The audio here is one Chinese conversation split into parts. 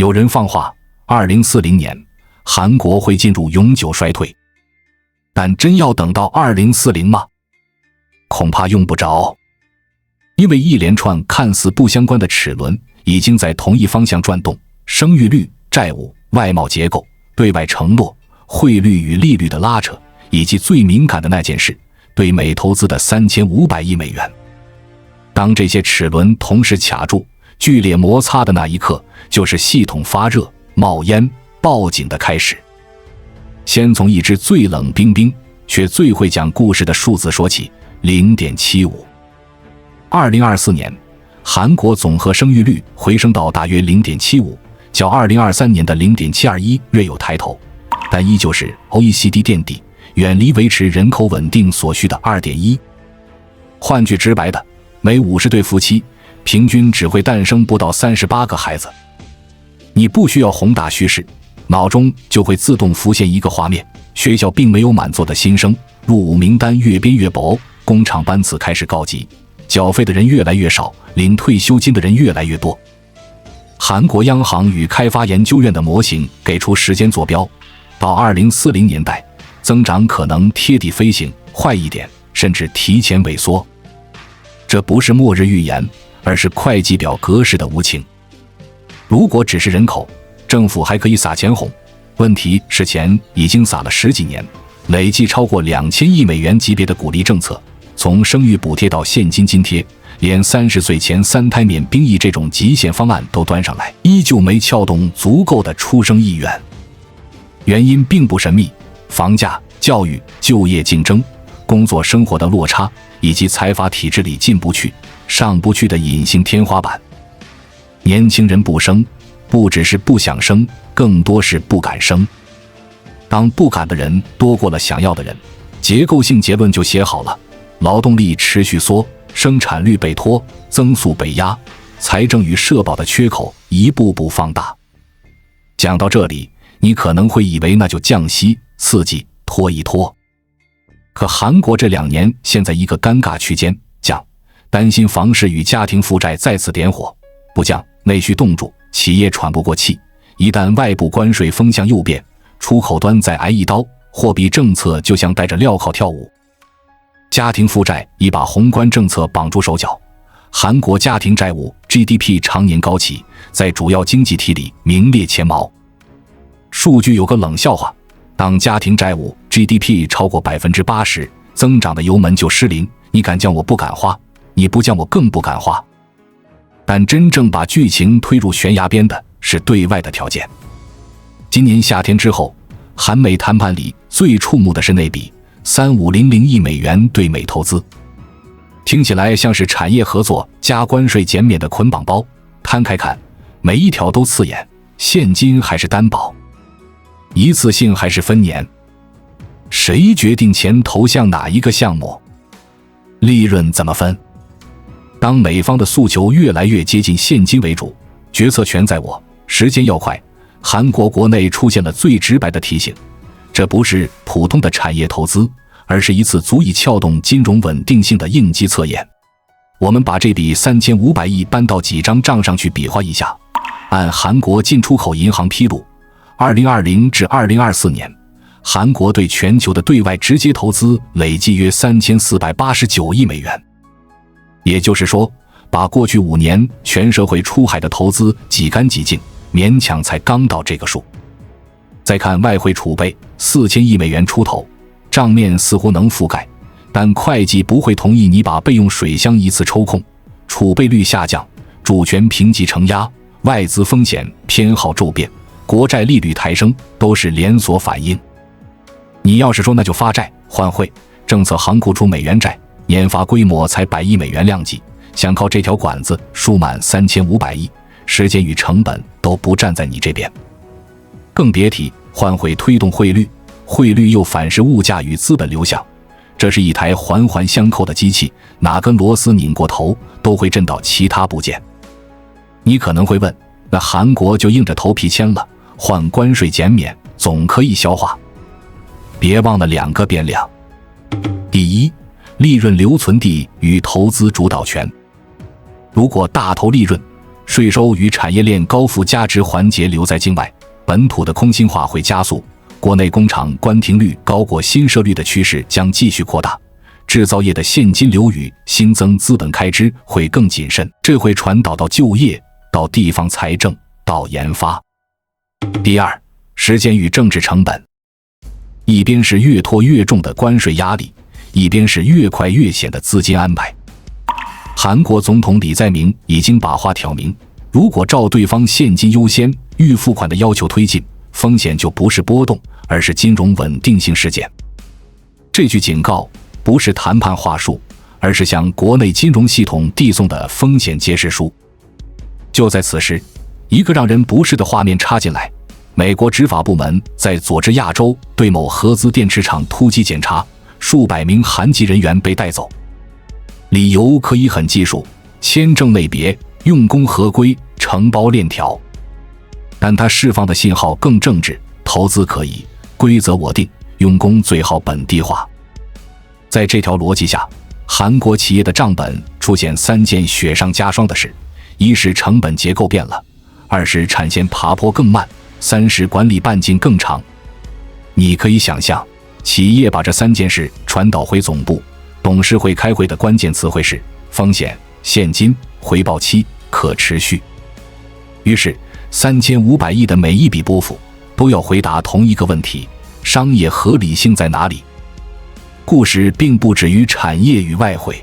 有人放话，2040年韩国会进入永久衰退。但真要等到2040吗？恐怕用不着。因为一连串看似不相关的齿轮已经在同一方向转动，生育率、债务、外贸结构、对外承诺、汇率与利率的拉扯，以及最敏感的那件事，对美投资的3500亿美元。当这些齿轮同时卡住，剧烈摩擦的那一刻，就是系统发热、冒烟、报警的开始。先从一只最冷冰冰却最会讲故事的数字说起 0.75。 2024年韩国总和生育率回升到大约 0.75， 较2023年的 0.721 略有抬头，但依旧是 OECD 垫底，远离维持人口稳定所需的 2.1。 换句直白的，每50对夫妻平均只会诞生不到38个孩子。你不需要宏大叙事，脑中就会自动浮现一个画面：学校并没有满座的新生，入伍名单越编越薄，工厂班次开始告急，缴费的人越来越少，领退休金的人越来越多。韩国央行与开发研究院的模型给出时间坐标，到2040年代，增长可能贴地飞行，坏一点甚至提前萎缩。这不是末日预言，而是会计表格式的无情。如果只是人口，政府还可以撒钱哄，问题是钱已经撒了10几年，累计超过2000亿美元级别的鼓励政策，从生育补贴到现金津贴，连30岁前3胎免兵役这种极限方案都端上来，依旧没撬动足够的出生意愿。原因并不神秘，房价、教育、就业竞争、工作生活的落差，以及财阀体制里进不去、上不去的隐性天花板。年轻人不生，不只是不想生，更多是不敢生。当不敢的人多过了想要的人，结构性结论就写好了：劳动力持续缩，生产率被拖，增速被压，财政与社保的缺口一步步放大。讲到这里，你可能会以为那就降息、刺激、拖一拖。可韩国这2年现在一个尴尬区间，降，担心房市与家庭负债再次点火；不降，内需冻住，企业喘不过气；一旦外部关税风向右变，出口端再挨一刀，货币政策就像带着镣铐跳舞。家庭负债已把宏观政策绑住手脚，韩国家庭债务 GDP 常年高企，在主要经济体里名列前茅。数据有个冷笑话，当家庭债务 GDP 超过 80%， 增长的油门就失灵，你敢降我不敢花，你不降我更不敢花。但真正把剧情推入悬崖边的是对外的条件。今年夏天之后，韩美谈判里最触目的是那笔3500亿美元对美投资，听起来像是产业合作加关税减免的捆绑包，摊开看，每一条都刺眼，现金还是担保，一次性还是分年，谁决定钱投向哪一个项目，利润怎么分？当美方的诉求越来越接近现金为主，决策权在我，时间要快，韩国国内出现了最直白的提醒：这不是普通的产业投资，而是一次足以撬动金融稳定性的应急测验。我们把这笔3500亿搬到几张账上去比划一下。按韩国进出口银行披露，2020至2024年，韩国对全球的对外直接投资累计约3489亿美元。也就是说，把过去5年全社会出海的投资挤干挤净，勉强才刚到这个数。再看外汇储备4000亿美元出头，账面似乎能覆盖，但会计不会同意你把备用水箱一次抽空，储备率下降，主权评级承压，外资风险偏好骤变，国债利率抬升，都是连锁反应。你要是说那就发债换汇，政策行库出美元债，年发规模才100亿美元量级，想靠这条管子输满3500亿，时间与成本都不站在你这边。更别提换汇推动汇率，汇率又反噬物价与资本流向，这是一台环环相扣的机器，哪根螺丝拧过头都会震到其他部件。你可能会问，那韩国就硬着头皮签了，换关税减免总可以消化。别忘了2个变量：第一，利润留存地与投资主导权。如果大头利润，税收与产业链高附加值环节留在境外，本土的空心化会加速，国内工厂关停率高过新设率的趋势将继续扩大，制造业的现金流与新增资本开支会更谨慎，这会传导到就业、到地方财政、到研发。第二，时间与政治成本。一边是越拖越重的关税压力，一边是越快越险的资金安排。韩国总统李在明已经把话挑明，如果照对方现金优先、预付款的要求推进，风险就不是波动，而是金融稳定性事件。这句警告不是谈判话术，而是向国内金融系统递送的风险揭示书。就在此时，一个让人不适的画面插进来，美国执法部门在佐治亚州对某合资电池厂突击检查，数百名韩籍人员被带走，理由可以很技术，签证类别、用工合规、承包链条，但它释放的信号更政治，投资可以，规则我定，用工最好本地化。在这条逻辑下，韩国企业的账本出现3件雪上加霜的事：一是成本结构变了，二是产线爬坡更慢，三是管理半径更长。你可以想象，企业把这3件事传导回总部，董事会开会的关键词汇是风险、现金、回报期、可持续。于是3500亿的每一笔拨付都要回答同一个问题：商业合理性在哪里？故事并不止于产业与外汇。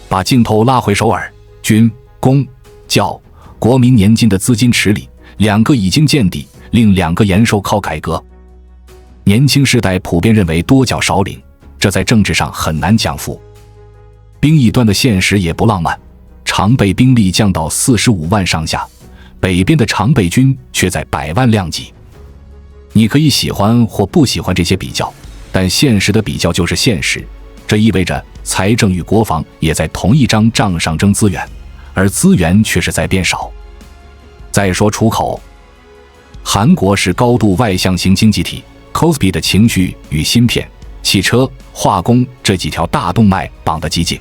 把镜头拉回首尔，军、公、教、国民年金的资金池里，2个已经见底，另2个延寿靠改革。年轻世代普遍认为多缴少领，这在政治上很难讲服。兵役端的现实也不浪漫，常备兵力降到45万上下，北边的常备军却在100万量级。你可以喜欢或不喜欢这些比较，但现实的比较就是现实，这意味着财政与国防也在同一张账上争资源，而资源却是在变少。再说出口，韩国是高度外向型经济体，Kospi 的情绪与芯片、汽车、化工这几条大动脉绑得极紧。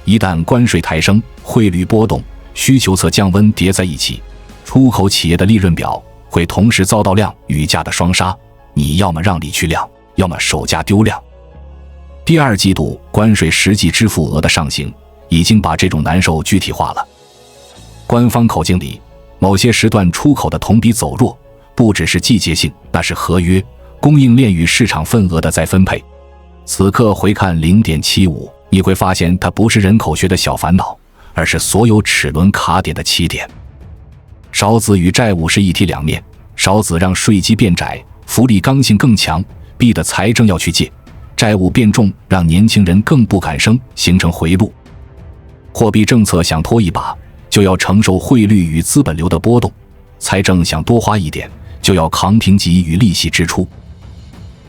一旦关税抬升、汇率波动、需求侧降温叠在一起，出口企业的利润表会同时遭到量与价的双杀，你要么让利去量，要么守价丢量。第2季度关税实际支付额的上行已经把这种难受具体化了。官方口径里，某些时段出口的同比走弱，不只是季节性，那是合约、供应链与市场份额的再分配。此刻回看 0.75， 你会发现它不是人口学的小烦恼，而是所有齿轮卡点的起点。少子与债务是一体两面，少子让税基变窄，福利刚性更强，逼得财政要去借；债务变重，让年轻人更不敢生，形成回路。货币政策想拖一把，就要承受汇率与资本流的波动；财政想多花一点，就要扛评级与利息支出；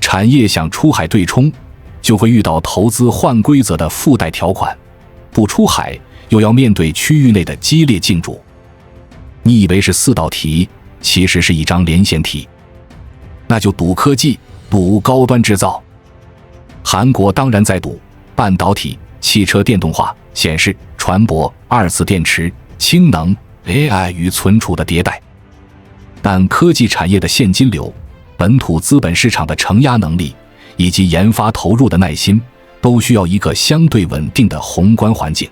产业想出海对冲，就会遇到投资换规则的附带条款；不出海，又要面对区域内的激烈竞逐。你以为是4道题，其实是一张连线题。那就赌科技，赌高端制造。韩国当然在赌半导体、汽车电动化、显示、船舶、2次电池、氢能、AI 与存储的迭代。但科技产业的现金流、本土资本市场的承压能力以及研发投入的耐心，都需要一个相对稳定的宏观环境。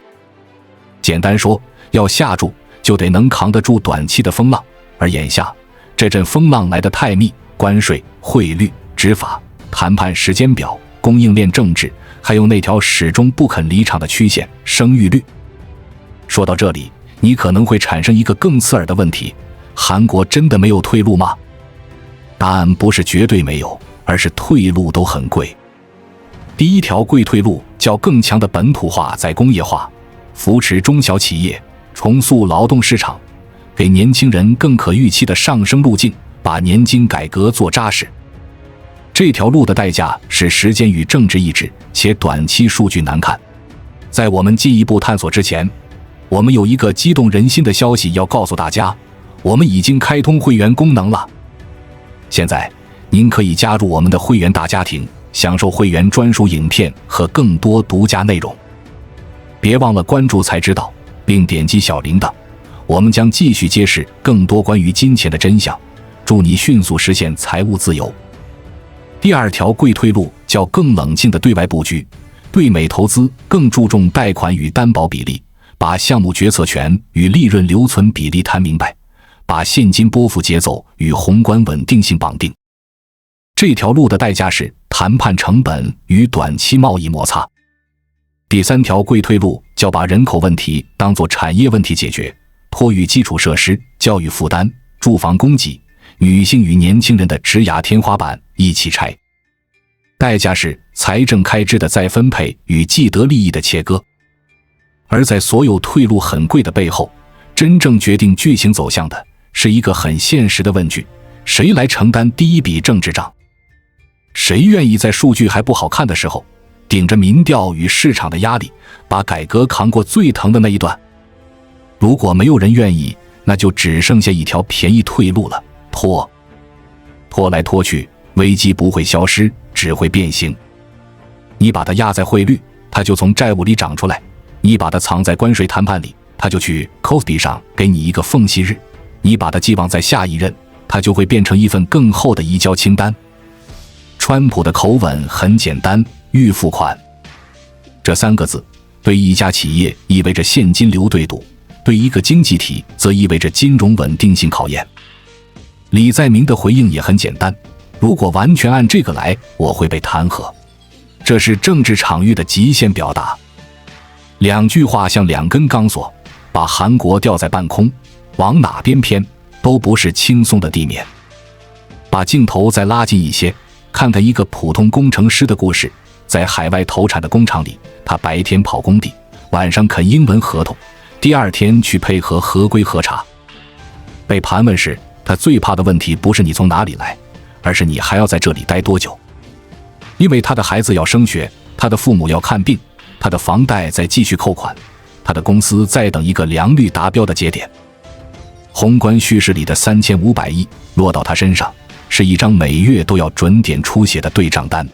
简单说，要下注就得能扛得住短期的风浪，而眼下这阵风浪来得太密，关税、汇率、执法、谈判时间表、供应链政治，还有那条始终不肯离场的曲线——生育率。说到这里，你可能会产生一个更刺耳的问题：韩国真的没有退路吗？答案不是绝对没有，而是退路都很贵。第一条贵退路叫更强的本土化再工业化，扶持中小企业，重塑劳动市场，给年轻人更可预期的上升路径，把年金改革做扎实。这条路的代价是时间与政治意志，且短期数据难看。在我们进一步探索之前，我们有一个激动人心的消息要告诉大家：我们已经开通会员功能了。现在您可以加入我们的会员大家庭，享受会员专属影片和更多独家内容。别忘了关注才知道，并点击小铃铛，我们将继续揭示更多关于金钱的真相，助你迅速实现财务自由。第二条贵退路叫更冷静的对外布局，对美投资更注重贷款与担保比例，把项目决策权与利润留存比例谈明白，把现金拨付节奏与宏观稳定性绑定。这条路的代价是谈判成本与短期贸易摩擦。第三条贵退路叫把人口问题当作产业问题解决，托育基础设施、教育负担、住房供给、女性与年轻人的职涯天花板一起拆。代价是财政开支的再分配与既得利益的切割。而在所有退路很贵的背后，真正决定剧情走向的是一个很现实的问句：谁来承担第一笔政治账？谁愿意在数据还不好看的时候，顶着民调与市场的压力，把改革扛过最疼的那一段？如果没有人愿意，那就只剩下一条便宜退路了，拖来拖去，危机不会消失，只会变形。你把它压在汇率，它就从债务里长出来；你把它藏在关税谈判里，它就去 Cosby 上给你一个缝隙日；你把它寄望在下一任，它就会变成一份更厚的移交清单。川普的口吻很简单，预付款这三个字对一家企业意味着现金流对赌，对一个经济体则意味着金融稳定性考验。李在明的回应也很简单：如果完全按这个来，我会被弹劾。这是政治场域的极限表达。两句话像两根钢索，把韩国吊在半空，往哪边偏都不是轻松的地面。把镜头再拉近一些，看看一个普通工程师的故事。在海外投产的工厂里，他白天跑工地，晚上啃英文合同，第二天去配合合规核查。被盘问时，他最怕的问题不是你从哪里来，而是你还要在这里待多久。因为他的孩子要升学，他的父母要看病，他的房贷在继续扣款，他的公司在等一个良率达标的节点。宏观叙事里的3500亿落到他身上，是一张每月都要准点出血的对账单。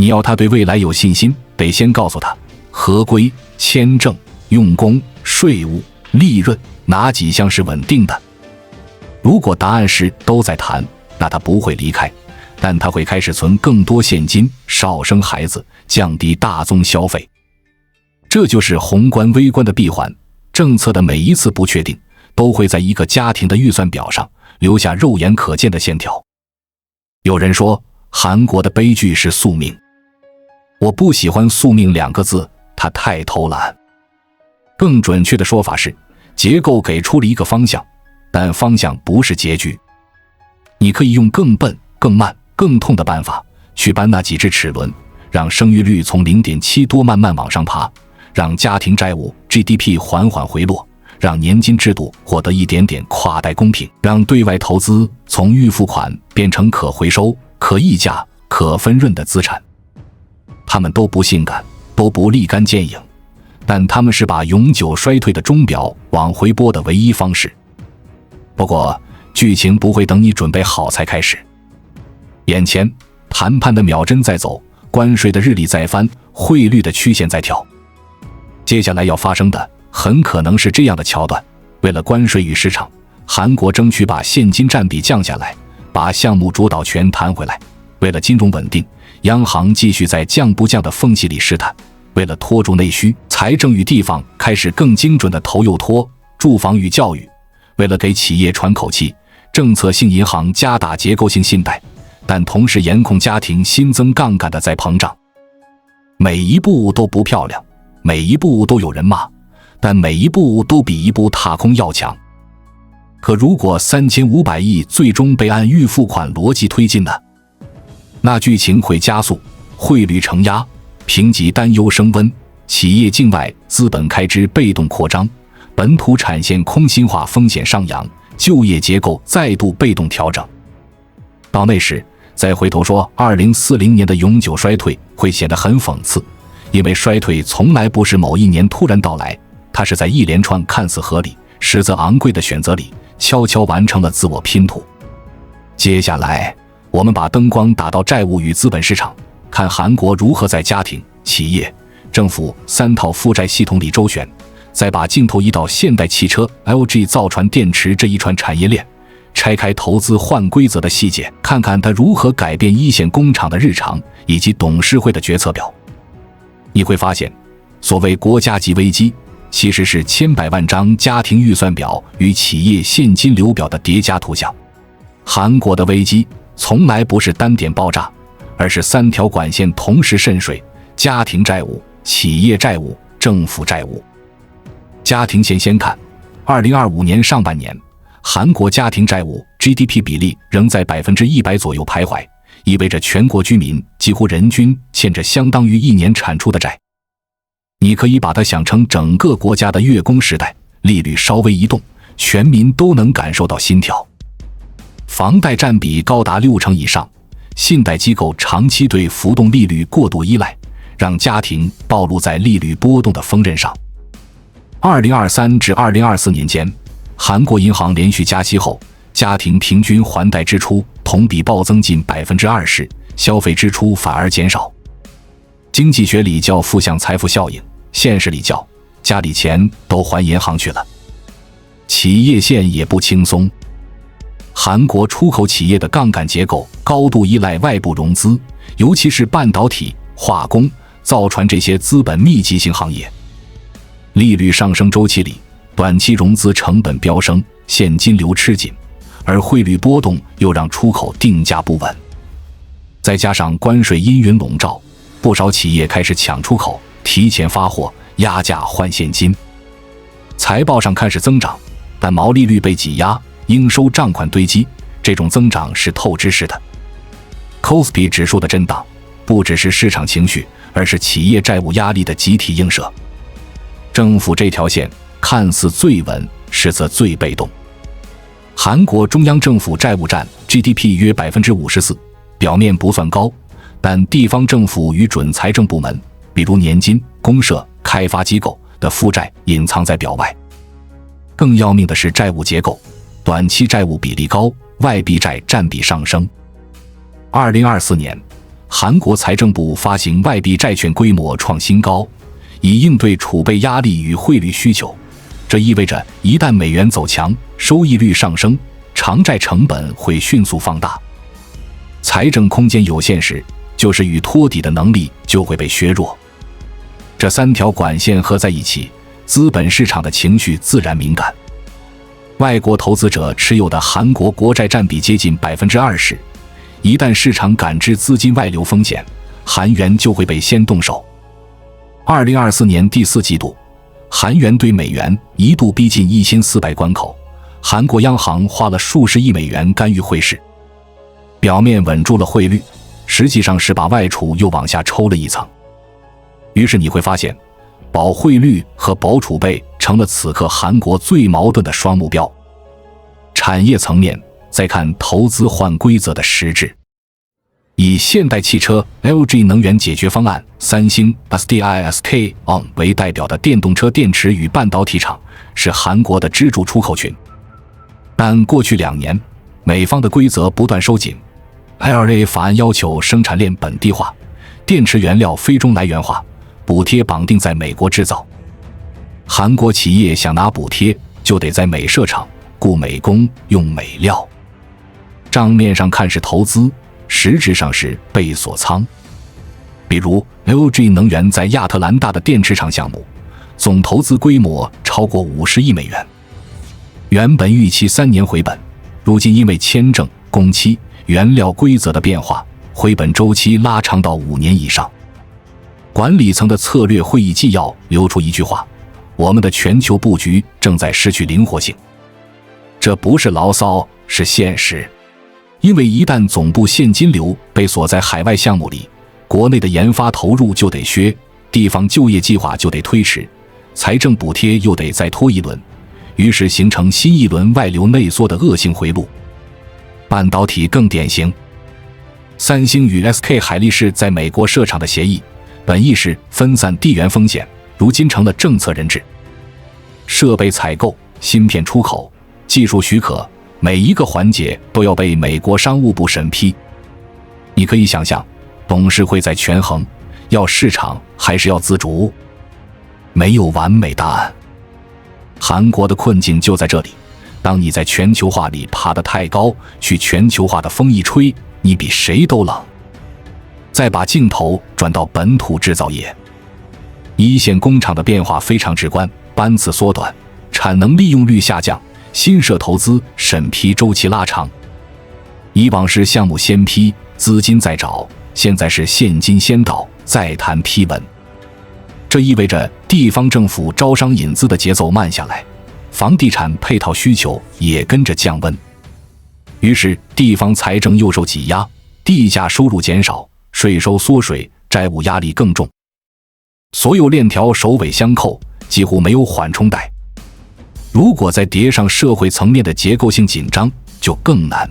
你要他对未来有信心，得先告诉他合规、签证、用工、税务、利润哪几项是稳定的。如果答案是都在谈，那他不会离开，但他会开始存更多现金，少生孩子，降低大宗消费。这就是宏观微观的闭环，政策的每一次不确定都会在一个家庭的预算表上留下肉眼可见的线条。有人说韩国的悲剧是宿命，我不喜欢宿命2个字，它太偷懒。更准确的说法是，结构给出了一个方向，但方向不是结局。你可以用更笨、更慢、更痛的办法去搬那几只齿轮，让生育率从 0.7 多慢慢往上爬，让家庭债务 GDP 缓缓回落，让年金制度获得一点点跨代公平，让对外投资从预付款变成可回收、可溢价、可分润的资产。他们都不性感，都不立竿见影，但他们是把永久衰退的钟表往回拨的唯一方式。不过剧情不会等你准备好才开始。眼前谈判的秒针在走，关税的日历在翻，汇率的曲线在跳。接下来要发生的很可能是这样的桥段：为了关税与市场，韩国争取把现金占比降下来，把项目主导权弹回来；为了金融稳定，央行继续在降不降的缝隙里试探；为了拖住内需，财政与地方开始更精准的投又拖住房与教育；为了给企业喘口气，政策性银行加大结构性信贷，但同时严控家庭新增杠杆的再膨胀。每一步都不漂亮，每一步都有人骂，但每一步都比一步踏空要强。可如果3500亿最终被按预付款逻辑推进呢？那剧情会加速，汇率承压，评级担忧升温，企业境外资本开支被动扩张，本土产线空心化风险上扬，就业结构再度被动调整。到那时再回头说2040年的永久衰退，会显得很讽刺，因为衰退从来不是某一年突然到来，它是在一连串看似合理实则昂贵的选择里悄悄完成了自我拼图。接下来我们把灯光打到债务与资本市场，看韩国如何在家庭、企业、政府3套负债系统里周旋，再把镜头移到现代汽车 LG 造船电池这一串产业链，拆开投资换规则的细节，看看它如何改变一线工厂的日常以及董事会的决策表。你会发现，所谓国家级危机，其实是千百万张家庭预算表与企业现金流表的叠加图像。韩国的危机从来不是单点爆炸，而是3条管线同时渗水：家庭债务、企业债务、政府债务。家庭线先看，2025年上半年，韩国家庭债务 GDP 比例仍在100%左右徘徊，意味着全国居民几乎人均欠着相当于1年产出的债。你可以把它想成整个国家的月供时代，利率稍微一动，全民都能感受到心跳。房贷占比高达60%以上，信贷机构长期对浮动利率过度依赖，让家庭暴露在利率波动的锋刃上。2023至2024年间，韩国银行连续加息后，家庭平均还贷支出同比暴增近20%，消费支出反而减少。经济学里叫负向财富效应，现实里叫家里钱都还银行去了。企业线也不轻松，韩国出口企业的杠杆结构高度依赖外部融资，尤其是半导体、化工、造船这些资本密集型行业。利率上升周期里，短期融资成本飙升，现金流吃紧，而汇率波动又让出口定价不稳。再加上关税阴云笼罩，不少企业开始抢出口，提前发货，压价换现金。财报上看是增长，但毛利率被挤压，应收账款堆积，这种增长是透支式的。KOSPI 指数的震荡不只是市场情绪，而是企业债务压力的集体映射。政府这条线看似最稳，实则最被动。韩国中央政府债务占 GDP 约54%，表面不算高，但地方政府与准财政部门，比如年金、公社、开发机构的负债隐藏在表外。更要命的是债务结构，短期债务比例高，外币债占比上升。2024年，韩国财政部发行外币债券规模创新高，以应对储备压力与汇率需求。这意味着一旦美元走强，收益率上升，偿债成本会迅速放大。财政空间有限时，就是与托底的能力就会被削弱。这3条管线合在一起，资本市场的情绪自然敏感。外国投资者持有的韩国国债占比接近20%，一旦市场感知资金外流风险，韩元就会被先动手。2024年第4季度，韩元对美元一度逼近1400关口，韩国央行花了数十亿美元干预汇市，表面稳住了汇率，实际上是把外储又往下抽了一层。于是你会发现，保汇率和保储备成了此刻韩国最矛盾的双目标。产业层面，再看投资换规则的实质。以现代汽车 LG 能源解决方案、三星 SDISK ON 为代表的电动车电池与半导体厂是韩国的支柱出口群。但过去2年，美方的规则不断收紧， IRA 法案要求生产链本地化，电池原料非中来源化，补贴绑定在美国制造。韩国企业想拿补贴，就得在美设厂，雇美工，用美料。账面上看是投资，实质上是被锁仓。比如 LG 能源在亚特兰大的电池厂项目，总投资规模超过50亿美元，原本预期3年回本，如今因为签证、工期、原料规则的变化，回本周期拉长到5年以上。管理层的策略会议纪要留出一句话：我们的全球布局正在失去灵活性。这不是牢骚，是现实。因为一旦总部现金流被锁在海外项目里，国内的研发投入就得削，地方就业计划就得推迟，财政补贴又得再拖一轮，于是形成新一轮外流内缩的恶性回路。半导体更典型，三星与 SK 海力士在美国设厂的协议，本意是分散地缘风险，如今成了政策人质。设备采购、芯片出口、技术许可，每一个环节都要被美国商务部审批。你可以想象，董事会在权衡，要市场还是要自主？没有完美答案。韩国的困境就在这里，当你在全球化里爬得太高，去全球化的风一吹，你比谁都冷。再把镜头转到本土制造业，一线工厂的变化非常直观，班次缩短，产能利用率下降，新设投资审批周期拉长。以往是项目先批，资金再找，现在是现金先到，再谈批文。这意味着地方政府招商引资的节奏慢下来，房地产配套需求也跟着降温。于是地方财政又受挤压，地价收入减少，税收缩水，债务压力更重。所有链条首尾相扣，几乎没有缓冲带。如果再叠上社会层面的结构性紧张，就更难。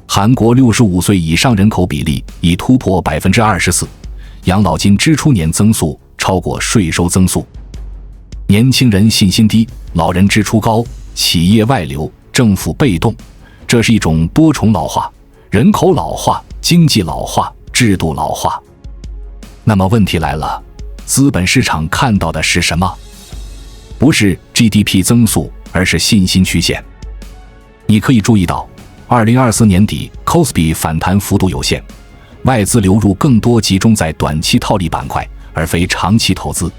韩国65岁以上人口比例已突破 24%， 养老金支出年增速超过税收增速。年轻人信心低，老人支出高，企业外流，政府被动，这是一种多重老化：人口老化、经济老化、制度老化。那么问题来了，资本市场看到的是什么？不是 GDP 增速，而是信心曲线。你可以注意到2024年底 KOSPI 反弹幅度有限，外资流入更多集中在短期套利板块，而非长期投资。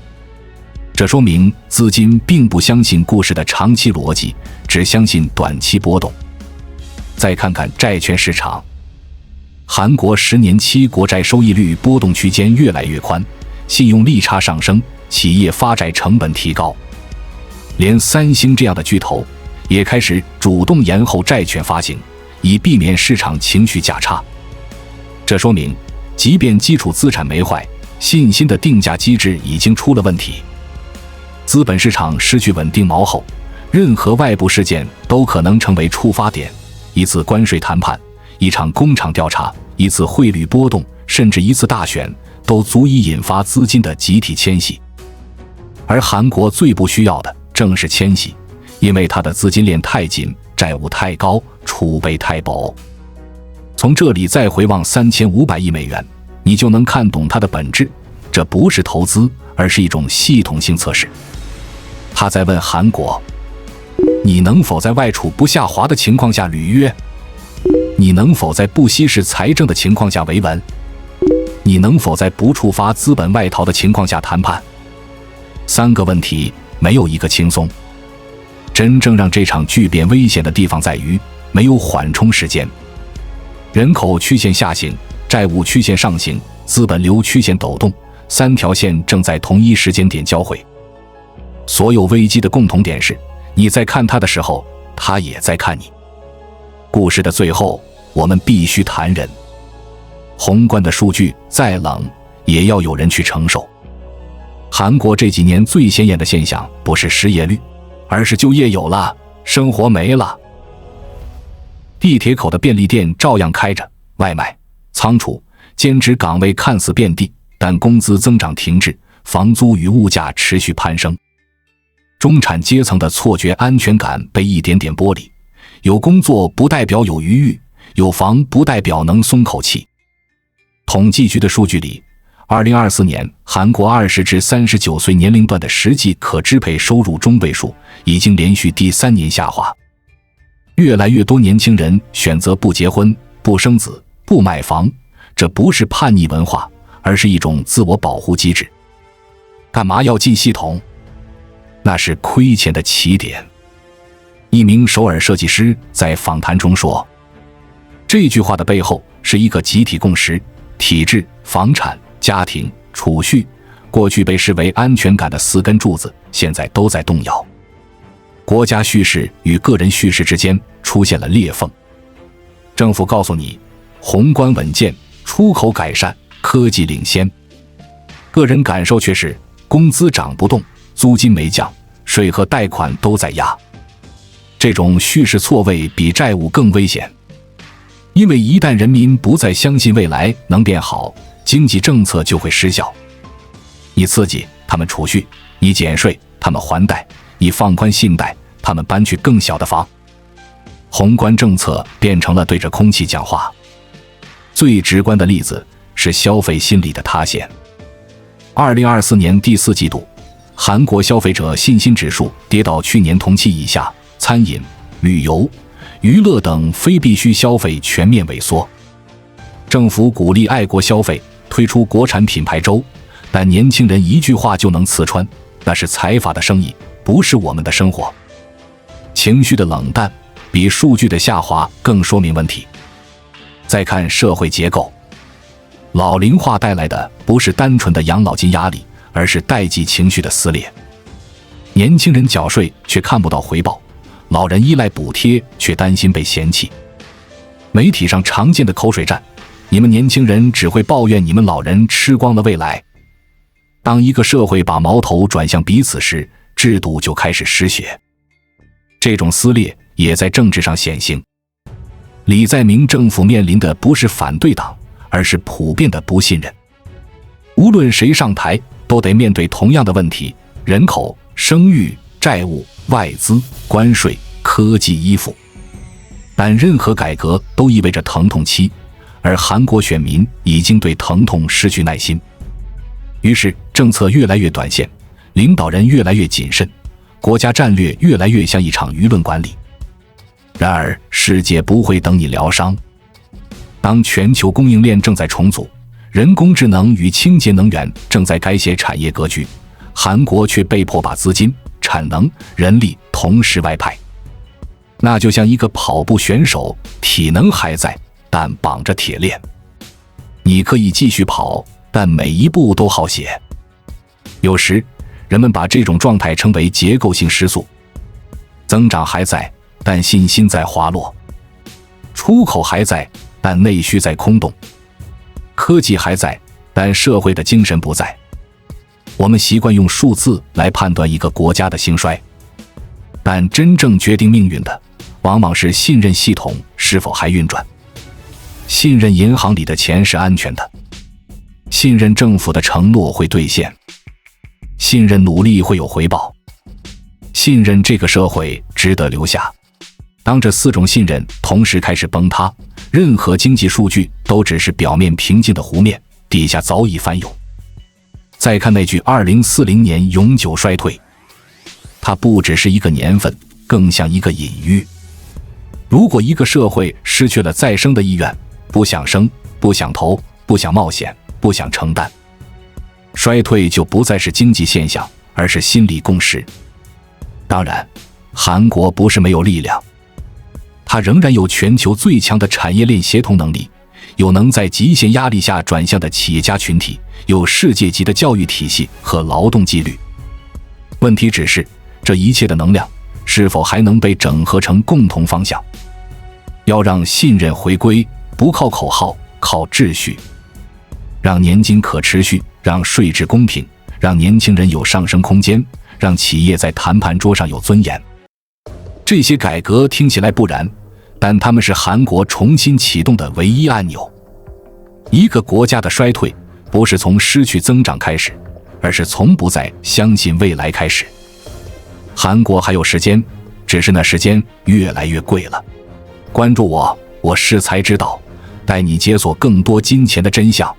这说明资金并不相信故事的长期逻辑，只相信短期波动。再看看债券市场，韩国10年期国债收益率波动区间越来越宽，信用利差上升，企业发债成本提高。连三星这样的巨头也开始主动延后债券发行，以避免市场情绪价差。这说明，即便基础资产没坏，信心的定价机制已经出了问题。资本市场失去稳定锚后，任何外部事件都可能成为触发点。一次关税谈判，一场工厂调查，一次汇率波动，甚至一次大选，都足以引发资金的集体迁徙。而韩国最不需要的正是迁徙，因为它的资金链太紧，债务太高，储备太薄。从这里再回望3500亿美元，你就能看懂它的本质。这不是投资，而是一种系统性测试。他在问韩国：你能否在外储不下滑的情况下履约？你能否在不稀释财政的情况下维稳？你能否在不触发资本外逃的情况下谈判？3个问题，没有一个轻松。真正让这场巨变危险的地方在于没有缓冲时间。人口曲线下行，债务曲线上行，资本流曲线抖动，3条线正在同一时间点交汇。所有危机的共同点是，你在看它的时候，它也在看你。故事的最后，我们必须谈人。宏观的数据再冷，也要有人去承受。韩国这几年最显眼的现象不是失业率，而是就业有了，生活没了。地铁口的便利店照样开着，外卖、仓储、兼职岗位看似遍地，但工资增长停滞，房租与物价持续攀升。中产阶层的错觉安全感被一点点剥离，有工作不代表有余裕，有房不代表能松口气。统计局的数据里，2024年韩国20至39岁年龄段的实际可支配收入中位数已经连续第3年下滑。越来越多年轻人选择不结婚、不生子、不买房，这不是叛逆文化，而是一种自我保护机制。干嘛要进系统？那是亏钱的起点。一名首尔设计师在访谈中说，这句话的背后是一个集体共识：体制、房产、家庭、储蓄，过去被视为安全感的4根柱子，现在都在动摇。国家叙事与个人叙事之间出现了裂缝。政府告诉你，宏观稳健，出口改善，科技领先，个人感受却是工资涨不动，租金没降，税和贷款都在压。这种叙事错位比债务更危险，因为一旦人民不再相信未来能变好，经济政策就会失效。你刺激他们储蓄，你减税他们还贷，你放宽信贷他们搬去更小的房。宏观政策变成了对着空气讲话。最直观的例子是消费心理的塌陷。2024年第4季度，韩国消费者信心指数跌到去年同期以下，餐饮、旅游、娱乐等非必需消费全面萎缩。政府鼓励爱国消费，推出国产品牌周，但年轻人一句话就能刺穿，那是财阀的生意，不是我们的生活。情绪的冷淡比数据的下滑更说明问题。再看社会结构，老龄化带来的不是单纯的养老金压力，而是代际情绪的撕裂。年轻人缴税却看不到回报，老人依赖补贴却担心被嫌弃。媒体上常见的口水战，你们年轻人只会抱怨你们老人吃光了未来。当一个社会把矛头转向彼此时，制度就开始失血。这种撕裂也在政治上显形。李在明政府面临的不是反对党，而是普遍的不信任。无论谁上台，都得面对同样的问题：人口、生育、债务、外资、关税、科技依附。但任何改革都意味着疼痛期，而韩国选民已经对疼痛失去耐心。于是政策越来越短线，领导人越来越谨慎，国家战略越来越像一场舆论管理。然而世界不会等你疗伤。当全球供应链正在重组，人工智能与清洁能源正在改写产业格局，韩国却被迫把资金、产能、人力同时外派。那就像一个跑步选手，体能还在，但绑着铁链。你可以继续跑，但每一步都耗血。有时人们把这种状态称为结构性失速。增长还在，但信心在滑落；出口还在，但内需在空洞；科技还在，但社会的精神不在。我们习惯用数字来判断一个国家的兴衰，但真正决定命运的往往是信任系统是否还运转，信任银行里的钱是安全的，信任政府的承诺会兑现，信任努力会有回报，信任这个社会值得留下。当这4种信任同时开始崩塌，任何经济数据都只是表面平静的湖面，底下早已翻涌。再看那句2040年永久衰退，它不只是一个年份，更像一个隐喻。如果一个社会失去了再生的意愿，不想生，不想投，不想冒险，不想承担，衰退就不再是经济现象，而是心理共识。当然，韩国不是没有力量，它仍然有全球最强的产业链协同能力，有能在极限压力下转向的企业家群体，有世界级的教育体系和劳动纪律。问题只是，这一切的能量是否还能被整合成共同方向？要让信任回归，不靠口号，靠秩序。让年金可持续，让税制公平，让年轻人有上升空间，让企业在谈判桌上有尊严。这些改革听起来不然，但他们是韩国重新启动的唯一按钮。一个国家的衰退不是从失去增长开始，而是从不再相信未来开始。韩国还有时间，只是那时间越来越贵了。关注我，我是才知道，带你解锁更多金钱的真相。